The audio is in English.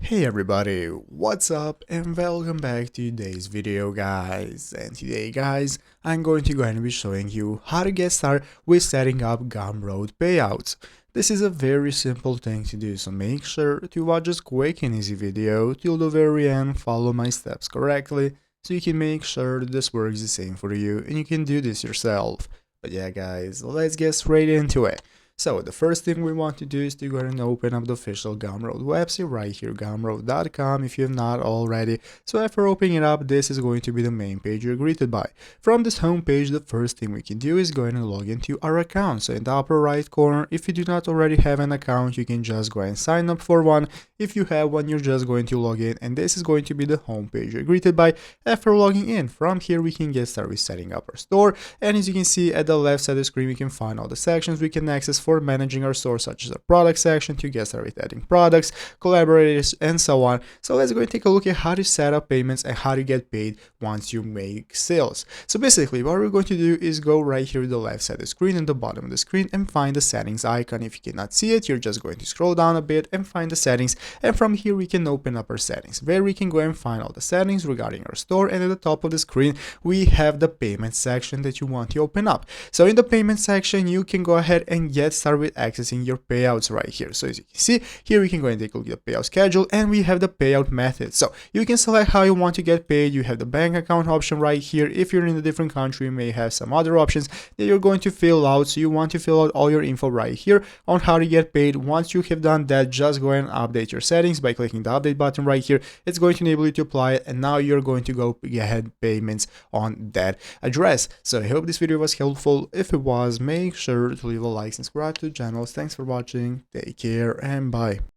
Hey everybody, what's up and welcome back to today's video guys. And today guys, I'm going to be showing you how to get started with setting up Gumroad Payouts. This is a very simple thing to do, so make sure to watch this quick and easy video till the very end, follow my steps correctly, so you can make sure that this works the same for you and you can do this yourself. But yeah guys, let's get straight into it. So the first thing we want to do is to go ahead and open up the official Gumroad website right here, gumroad.com, if you have not already. So after opening it up, this is going to be the main page you're greeted by. From this home page, the first thing we can do is go ahead and log into our account. So in the upper right corner, if you do not already have an account, you can just go ahead and sign up for one. If you have one, you're just going to log in, and this is going to be the home page you're greeted by after logging in. From here, we can get started with setting up our store, and as you can see at the left side of the screen, we can find all the sections we can access for managing our store, such as the product section to get started with adding products, collaborators, and so on. So let's go and take a look at how to set up payments and how to get paid once you make sales. So basically what we're going to do is go right here to the left side of the screen and the bottom of the screen and find the settings icon. If you cannot see it, you're just going to scroll down a bit and find the settings, and from here we can open up our settings where we can go and find all the settings regarding our store, and at the top of the screen we have the payment section that you want to open up. So in the payment section you can go ahead and get started with accessing your payouts right here. So as you can see here, we can go and take a look at the payout schedule, and we have the payout method. So you can select how you want to get paid. You have the bank account option right here. If you're in a different country, you may have some other options that you're going to fill out. So you want to fill out all your info right here on how to get paid. Once you have done that, just go and update your settings by clicking the update button right here. It's going to enable you to apply it, and now you're going to go ahead payments on that address. So I hope this video was helpful. If it was, make sure to leave a like and subscribe to the channel. Thanks for watching, take care, and bye.